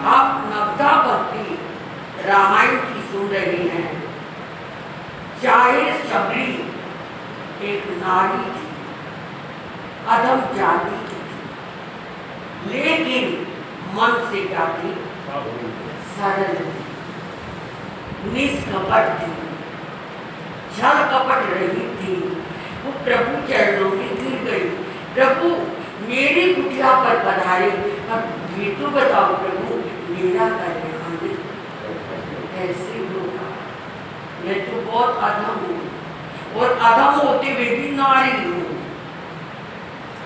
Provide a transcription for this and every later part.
आप नवता भक्ति रामायण की सुन रहे हैं। चाहे शबरी एक नारी थी, अधम जाति की थी, लेकिन मन से क्या थी? सरल थी, निष्कपट थी, छल कपट रही थी। वो प्रभु चरणों में गिर गई। प्रभु मेरी कुटिया पर पधारे, अब ये तो बताओ प्रभु मेरा कल्याण कैसे होगा? मैं तो बहुत अधम हूँ और अधम होते हुए भी नारी हूँ,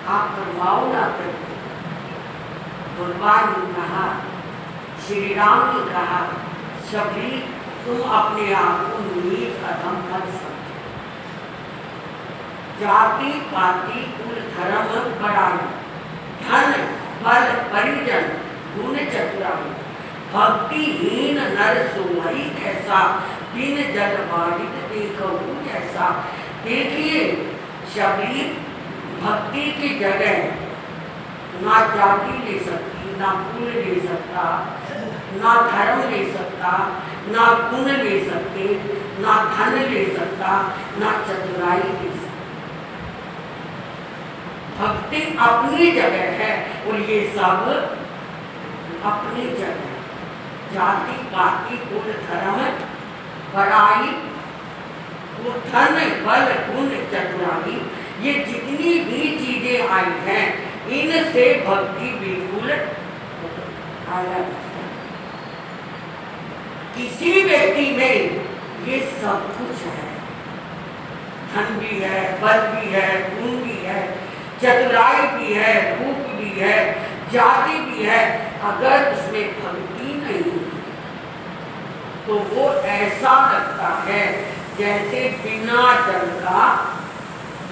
आप करवाओ ना प्रभु। भगवान ने कहा, श्री राम ने कहा, शबरी तुम अपने आप को नीच अधम मत समझो। जाति पाति कुल धर्म बड़ाई, धन बल परिजन गुण चतुराई, भक्तिहीन नर सोई कैसा, बिन जल बारित देखहु जैसा। देखिए शबरी भक्ति की जगह ना जाति ले सकती, ना कुल ले सकता, ना धर्म ले सकता, ना गुण ले सकते, ना धन ले सकता, ना चतुराई ले सकता। भक्ति अपनी जगह है और ये सब अपनी जगह। जाति पाति कुल धर्म बड़ाई, धन बल गुण चतुराई, ये जितनी भी चीजें आई हैं इनसे भक्ति बिल्कुल अलग। किसी व्यक्ति में ये सब कुछ है, धन भी है, बल भी है, गुण भी है, चतुराई भी है, रूप भी है, जाति भी है। अगर उसमें भक्ति नहीं तो वो ऐसा लगता है जैसे बिना जल का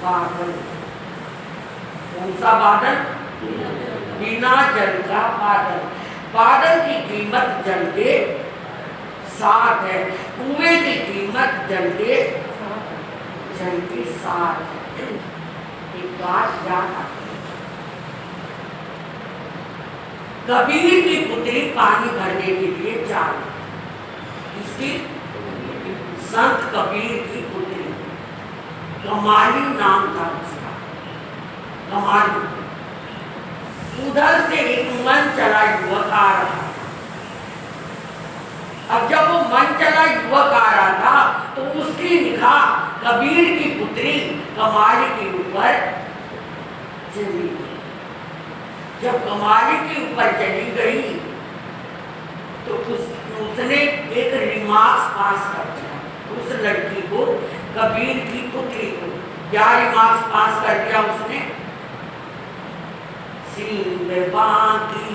बादल। कौन सा बादल? बिना जल का बादल। बादल की कीमत जल के साथ है, कुएं की कीमत जल के साथ है। एक बात याद आती है, कबीर की पुत्री पानी भरने के लिए जा रही। इसकी संत कबीर की पुत्री, कमाली नाम था उसका, कमाली। उधर से एक मन चला युवक आ रहा था। अब जब वो मन चला युवक आ रहा था तो उसकी निगाह कबीर की पुत्री कमाली के ऊपर चली गई। जब कमाली के ऊपर चली गई तो उसने एक रिमार्क्स पास कर दिया उस लड़की को, कबीर की पुत्री को। क्या रिमार्क्स पास कर दिया उसने? सींग बांकी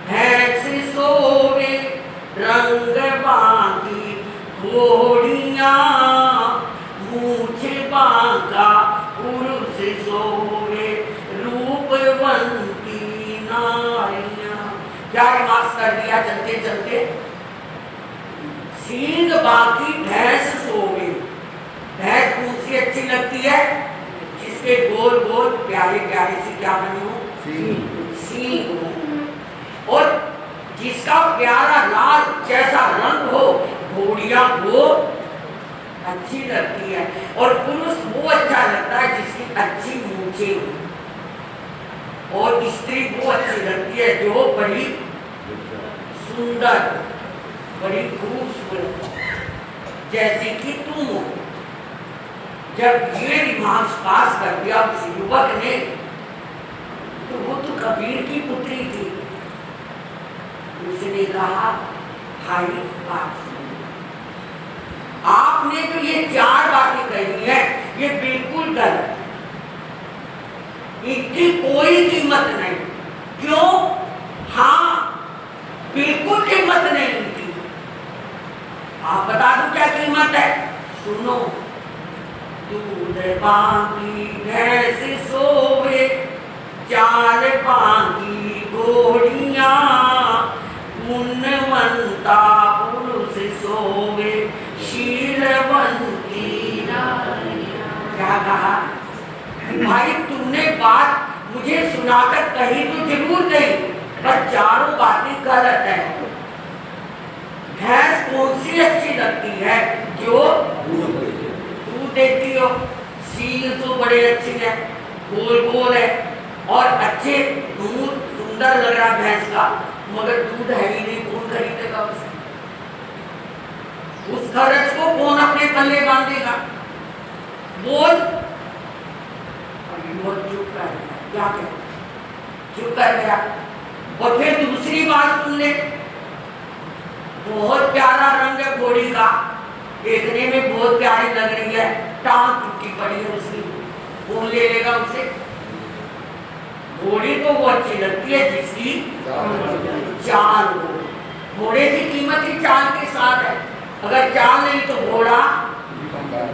भैंस सोवे, रंग बांकी घोड़ियां, मूछ बांका पुरुष सोवे, रूपवंती नारियां। क्या रिमार्क्स कर दिया चलते चलते? सींग बांकी भैंस सोवे। भैंस कौन सी अच्छी लगती है? जिसके गोल गोल प्यारे प्यारे से क्या बने हो? सींग हो। और जिसका प्यारा लाल जैसा रंग हो, घोड़ियां वो अच्छी लगती है। और पुरुष वो अच्छा लगता है जिसकी अच्छी मूंछें हो। और स्त्री वो अच्छी लगती है जो बड़ी सुंदर, बड़ी खूबसूरत, जैसे कि तुम हो। जब ये रिमार्क्स पास कर दिया उस युवक ने, तो वो तो कबीर की पुत्री थी। उसने कहा, भाई बात सुनो, आपने तो ये 4 बातें कही है, ये बिल्कुल गलत, इनकी कोई कीमत नहीं। क्यों? हाँ, बिल्कुल कीमत नहीं इनकी। आप बता दो क्या कीमत है? सुनो, दूध बांकी भैंस सोवे, चाल बांकी घोड़ियां, गुणवंता पुरुष सोवे, शीलवंती नारियां। क्या कहा? भाई तुमने बात मुझे सुनाकर कही तो जरूर गई, पर 4 बातें गलत है। है जो दूध देती हो। सील तो बड़े अच्छे हैं, गोल गोल है और अच्छे दूध सुंदर लग रहा भैंस का, मगर दूध है ही नहीं, कौन खरीदेगा उसे? उस खर्च को कौन अपने पल्ले बांधेगा? बोल। चुप कर गया, क्या कह, चुप कर गया। और फिर दूसरी बात सुन ले, बहुत प्यारा रंग है घोड़ी का, देखने में बहुत प्यारी लग रही है, टांग टूटी पड़ी है उसकी, कौन ले लेगा उसे? घोड़ी तो वो अच्छी लगती है जिसकी चाल हो। घोड़े की कीमत ही चाल के साथ है, अगर चाल नहीं तो घोड़ा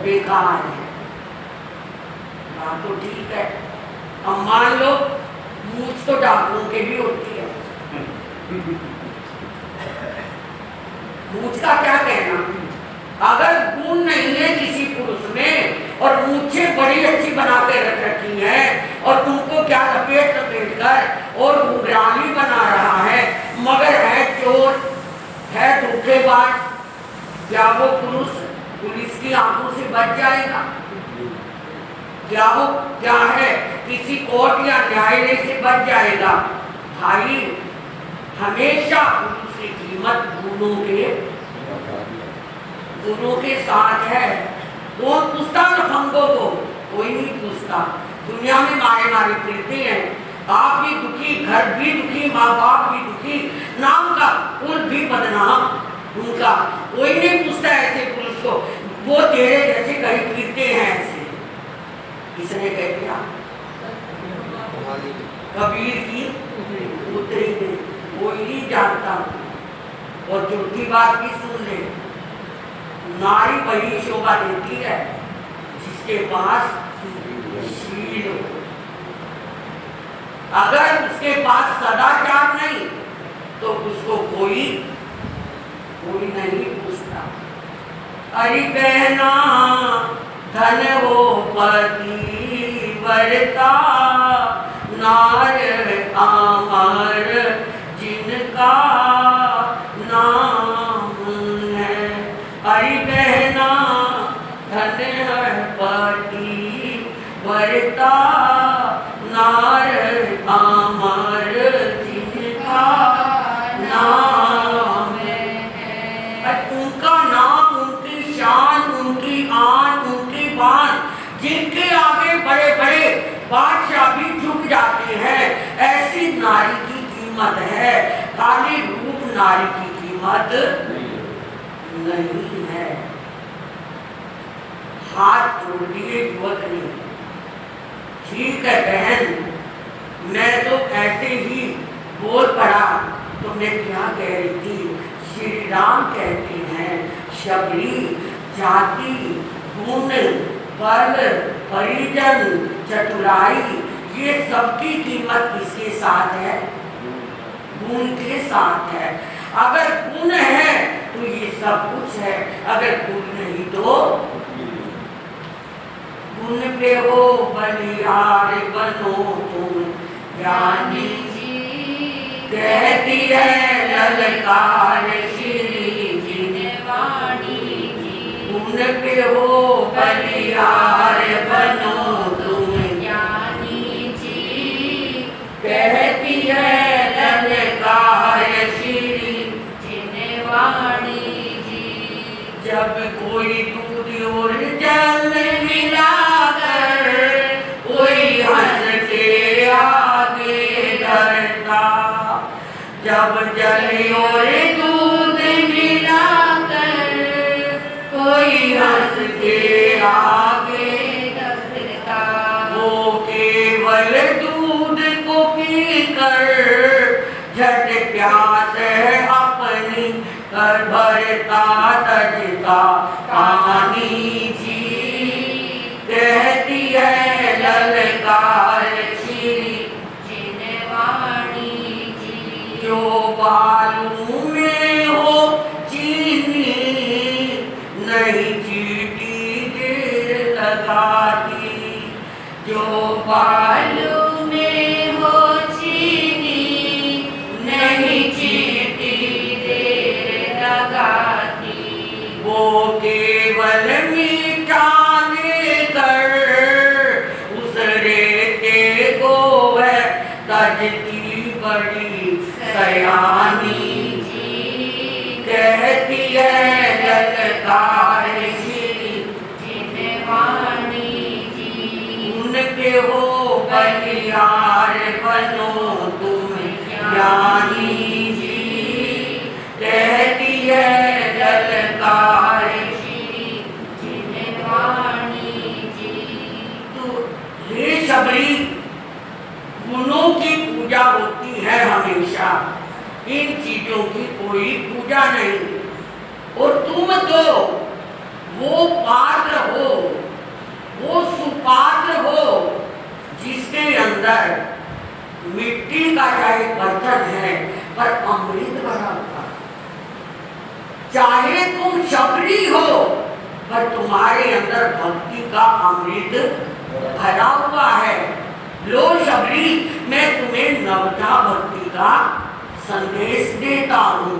बेकार है। बात तो ठीक है। अब मान लो मूछ तो डाकुओं के भी होती है, मूछ का क्या कहना? अगर गुण नहीं है किसी पुरुष में और मूछें बड़ी अच्छी बना के रख रखी है और तुमको क्या लपेट लपेट कर और उग्राणी बना रहा है, मगर है चोर, है धोखेबाज, क्या वो पुरुष पुलिस की आंखों से बच जाएगा? क्या वो क्या है किसी कोर्ट या न्यायालय से बच जाएगा? भाई हमेशा पुरुष की कीमत गुणों के साथ है। कौन पूछता लफंगों को? कोई नहीं पूछता। दुनिया में मारे मारे फिरते हैं, आप भी दुखी, घर भी दुखी, माँ बाप भी दुखी, नाम का कुल भी बदनाम उनका, कोई नहीं पूछता ऐसे पुरुष को। वो तेरे जैसे कहीं फिरते हैं ऐसे। किसने कह दिया? कबीर की उतरी गई, कोई नहीं जानता। और चौथी बात भी सुन ले, नारी वही शोभा देती है जिसके पास शील हो। अगर उसके पास सदाचार नहीं तो उसको कोई नहीं पूछता। अरे कहना धन हो पतिव्रता, नार अमर जिनका नाम है। हरि कहना धन है पतिव्रता, नार अमर जिनका नाम है। उनका नाम, उनकी शान, उनकी आन, उनकी बान, जिनके आगे बड़े बड़े बादशाह भी झुक जाते हैं, ऐसी नारी की कीमत है। खाली रूप नारी की कीमत नहीं है। हाथ जोड़ दिए युवक ने, ठीक है बहन, मैं तो ऐसे ही बोल पड़ा, तुमने क्या कह रही थी? श्री राम कहते हैं शबरी जाति गुण बल परिजन चतुराई, ये सबकी कीमत किसके साथ है? गुण के साथ है। अगर गुण है तो ये सब कुछ है, अगर गुण नहीं तो गुण पे हो बलिहार बनो तुम ज्ञानी जी, कहती है ललकार श्री जिनवाणी जी। गुण पे हो बलिहार बनो तुम ज्ञानी जी, कहती है ललकार श्री जिनवाणी जी। जब कोई दूध और जल मिलाकर कोई हंस के आगे डरता, जब जल और दूध मिलाकर कोई हंस के आगे डरता, वो केवल दूध को पीकर झट प्यास है अपनी कर भरता तजता पानी जी। कहती है ललकार श्री जिनवाणी जी। जो बालू में हो चीनी नहीं चीटी देर लगाती, जो बालू में हो चीनी नहीं चीटी देर लगाती, वो बड़ी सयानी कहती है ललकार उनके हो बलिहार बनो तुम ज्ञानी जी। कहती है ललकार तो हे शबरी, गुणों की पूजा होती है हमेशा, इन चीजों की कोई पूजा नहीं। और तुम तो वो पात्र हो, वो सुपात्र हो जिसके अंदर मिट्टी का चाहे बर्तन है पर अमृत भरा हुआ। चाहे तुम शबरी हो पर तुम्हारे अंदर भक्ति का अमृत भरा हुआ है। लो शबरी, मैं तुम्हें नवता भक्ति का संदेश देता हूँ।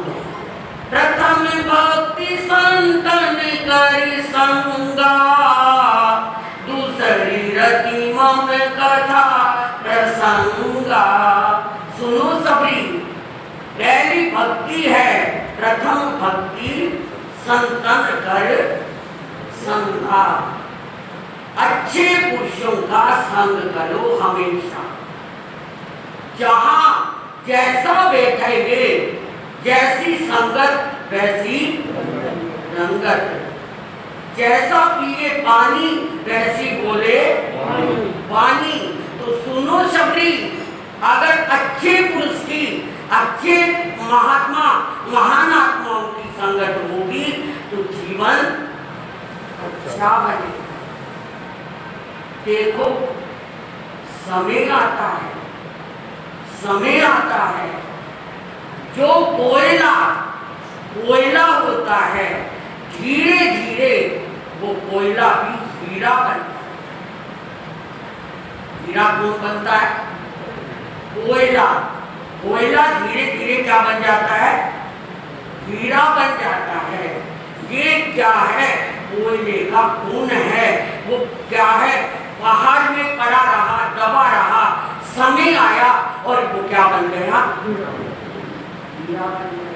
प्रथम भक्ति संतन कर संगा, दूसरी रति मम कथा प्रसंगा। सुनो सबरी, पहली भक्ति है प्रथम भक्ति संतन कर संगा। अच्छे पुरुषों का संग करो हमेशा। जहां जैसा बैठेंगे, जैसी संगत वैसी रंगत। जैसा पिए पानी वैसी बोले वाणी। तो सुनो शबरी, अगर अच्छे पुरुष की, अच्छे महात्मा महान आत्माओं की संगत होगी तो जीवन अच्छा बनेगा। देखो, समय आता है, समय आता है, जो कोयला होता है, धीरे धीरे वो कोयला भी हीरा बनता है। हीरा कौन बनता है? कोयला धीरे धीरे क्या बन जाता है? हीरा बन जाता है। ये क्या है? कोयले का खून है। वो क्या है? पहाड़ में पड़ा रहा, दबा रहा, समय आया और वो क्या बन गया? हीरा बन गया।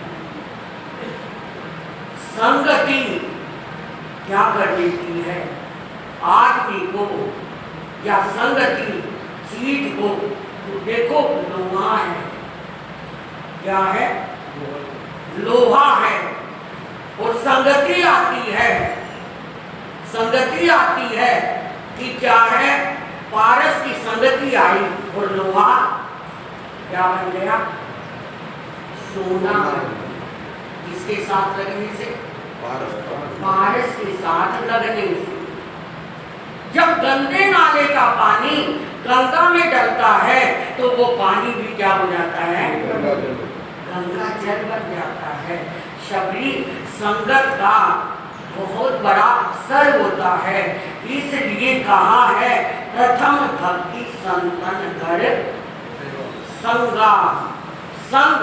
संगति क्या कर देती है आदमी को, या संगति चीज को? तो देखो, लोहा है, क्या है? लोहा है। और संगति आती है, संगति आती है कि क्या है? पारस की संगति आई और लोहा क्या बन गया? सोना। किसके साथ लगने से? पारस के साथ लगने से। जब गंदे नाले का पानी गंगा में डलता है तो वो पानी भी क्या हो जाता है? गंगा जल बन जाता है। शबरी, संगत का बहुत बड़ा असर होता है। इसलिए कहा है प्रथम भक्ति संतन कर संगा। संग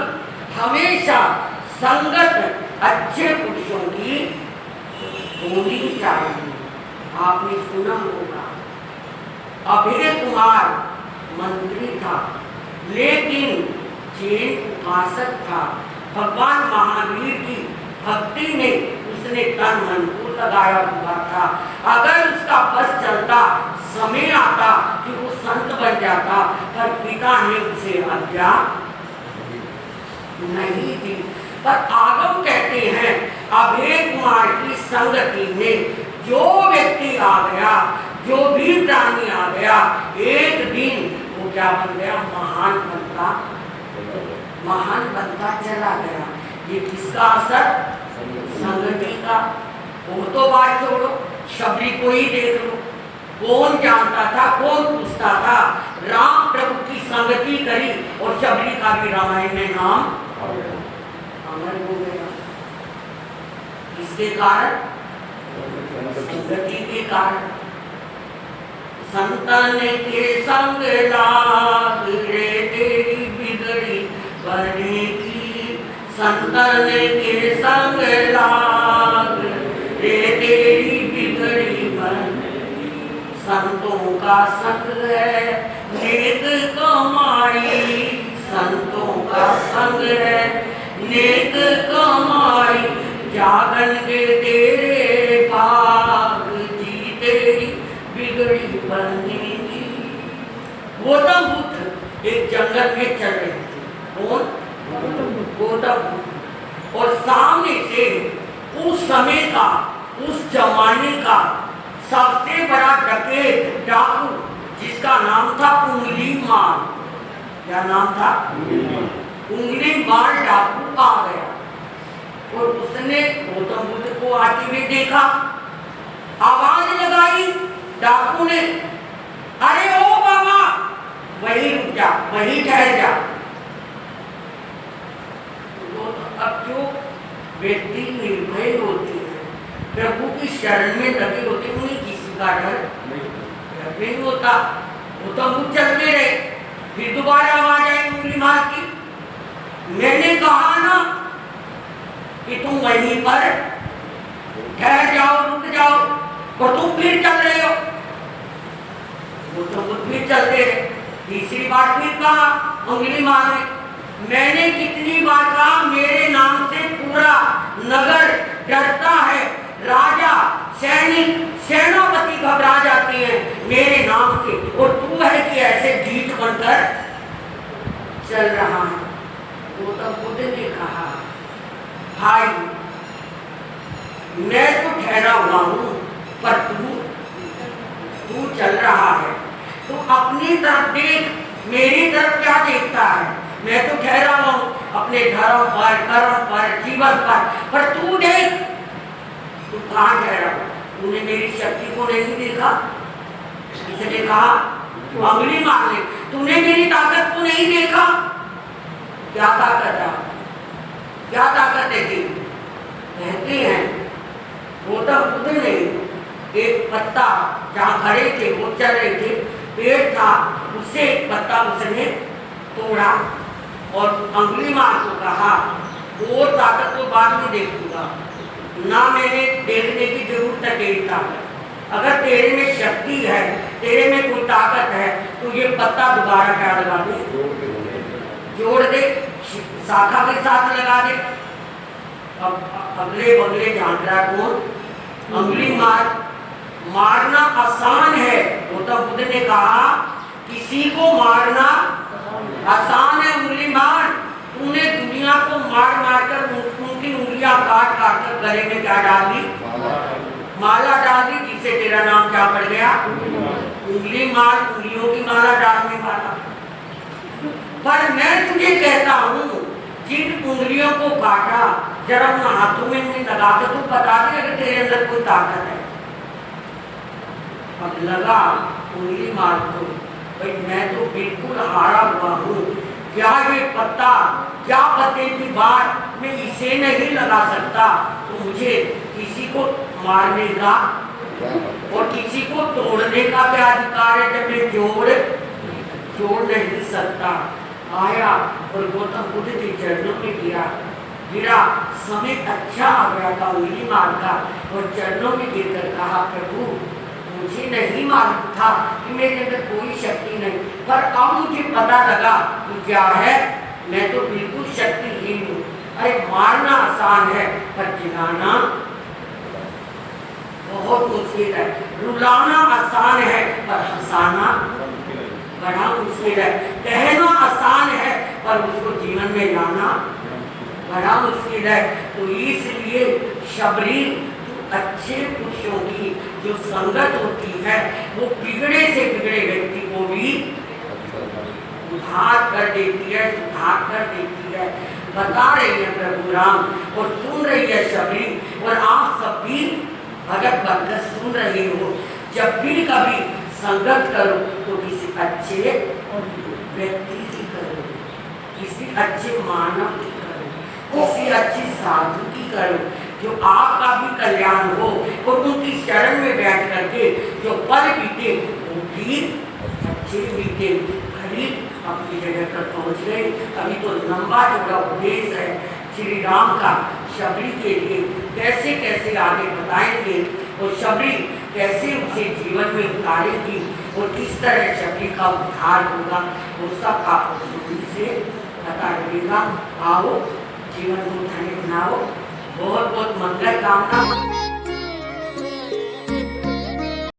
हमेशा संगत अच्छे पुरुषों की होनी चाहिए। आपने सुना होगा, अभय कुमार मंत्री था लेकिन जैन उपासक था। भगवान महावीर की भक्ति में उसने तन मन को लगाया हुआ था। अगर उसका बस चलता, समय आता कि वो संत बन जाता, पर पिता ने उसे आज्ञा नहीं दी। पर आगम कहते हैं अभय कुमार की संगति में जो व्यक्ति आ गया, जो भी प्राणी आ गया, एक दिन वो क्या बन गया? महान बनता चला गया। ये किसका असर? संगति का। वो तो बात छोड़ो, शबरी को ही देख लो। कौन जानता था, कौन पूछता था? राम प्रभु की संगति करी और शबरी का भी रामायण में नाम अमर हो गया। इसके कारण, संगति के कारण। संतन के संग लाग रे तेरी बिगड़ी बनेगी। संतन के संग लाग रे तेरी बिगड़ी बनेगी। संतों का संग है नेक कमाई संतों का संग है, नेक कमाई जागन के तेरे भाग, जी तेरी बिगड़ी बनेगी। गौतम बुद्ध एक जंगल में चल रहे थे। कौन? गौतम बुद्ध। और सामने से उस समय का, उस जमाने का सबसे बड़ा डकैत, डाकू, जिसका नाम था उंगली मार। क्या नाम था? उंगली मार डाकू आ गया और उसने गौतम बुद्ध को आते हुए देखा, आवाज लगाई डाकू ने, अरे ओ बाबा, वहीं रुक जा, वहीं ठहर जा। तो अब जो व्यक्ति निर्भय होती है, प्रभु की शरण में लगे होते, उन्हें किसी का डर नहीं होता। गौतम बुद्ध चलते रहे, फिर दोबारा आवाज आई उंगली मार की, मैंने कहा ना कि तुम वहीं पर ठहर जाओ, रुक जाओ, और तुम फिर चल रहे हो। गौतम बुद्ध फिर चलते रहे, तीसरी बार फिर कहा उंगली मारे, मैंने कितनी बार कहा मेरे नाम से पूरा नगर डरता है, राजा, सैनिक, सेनापति घबरा जाते हैं मेरे नाम से, और तू है कि ऐसे ढीठ बनकर चल रहा है। गौतम बुद्ध ने कहा, भाई मैं तो ठहरा हुआ हूं, पर तू चल रहा है, तू अपनी तरफ देख, मेरी तरफ क्या देखता है? मैं तो ठहरा हुआ हूं अपने धर्म पर, कर्म पर, जीवन पर तू देख, तू कहाँ ठहरा? तूने मेरी शक्ति को नहीं देखा? इसने कहा उंगली मार ले, तूने मेरी ताकत को नहीं देखा? क्या ताकत है? क्या ताकत है? कहते हैं गौतम बुद्ध ने एक पत्ता, जहाँ खड़े थे वो चल रहे थे, पेड़ था, उससे एक पत्ता उसने तोड़ा और उंगली मार को कहा, वो ताकत को बाद में देखूंगा, ना मैंने देखने की जरूरत है तेरी ताकत। अगर तेरे में शक्ति है, तेरे में कोई ताकत है, तो ये पत्ता दोबारा क्या लगा दे, जोड़ दे, शाखा के साथ लगा दे। अब अगले बगले झांक रहा कौन? उंगली मार। मारना आसान है। गौतम बुद्ध ने कहा किसी को मारना आसान है, उंगली मार। तूने दुनिया को मार मार कर उनकी उंगलियां काट काट कर गले में क्या डाल दी? माला डाल दी, जिससे तेरा नाम क्या पड़ गया? उंगली मार। उंगलियों की माला डालने वाला। पर मैं तुझे कहता हूँ, जिन उंगलियों को काटा, जरा उन हाथों में लगा के तू बता दे अगर तेरे अंदर कोई ताकत है। अब लगा उंगली मार को, भाई मैं तो बिल्कुल हारा हुआ हूँ, क्या ये पत्ता, क्या पत्ते की बात मैं इसे नहीं लगा सकता, तो मुझे किसी को मारने का और किसी को तोड़ने का क्या अधिकार है जब मैं जोड़ नहीं सकता। आया और गौतम बुद्ध के चरणों में गिरा। समय अच्छा आ गया था उंगली मार का, और चरणों में गिरकर कहा, प्रभु मुझे नहीं मालूम था कि मेरे अंदर कोई शक्ति नहीं, पर अब मुझे पता लगा कि क्या है, मैं तो बिल्कुल शक्तिहीन हूँ। अरे मारना आसान है, पर जिलाना बहुत मुश्किल है। रुलाना आसान है, पर हंसाना बड़ा मुश्किल है। कहना आसान है, पर उसको जीवन में लाना बड़ा मुश्किल है। तो इसलिए शबरी, अच्छे पुरुषों की जो संगत होती है, वो बिगड़े से बिगड़े व्यक्ति को भी उद्धार कर देती है, सुधार कर देती है। बता रही है प्रभु राम और सुन रही है शबरी, और आप सब भी भगत बनकर सुन रहे हो। जब भी कभी संगत करो तो किसी अच्छे व्यक्ति की करो, किसी अच्छे मानव की करो, किसी अच्छी साधु की करो, जो आपका भी कल्याण हो, और उनकी शरण में बैठ करके जो पल बीते वो भी अच्छे बीते। खड़ी अपनी जगह पर पहुंच गए। अभी तो लंबा चौड़ा उपदेश है श्री राम का शबरी के लिए, कैसे कैसे आगे बताएंगे, और शबरी कैसे उसे जीवन में उतारेगी, और किस तरह शबरी का उद्धार होगा, वो सब आप से बता लगेगा। आओ जीवन को धन्य बनाओ। बहुत बहुत मंगल कामना।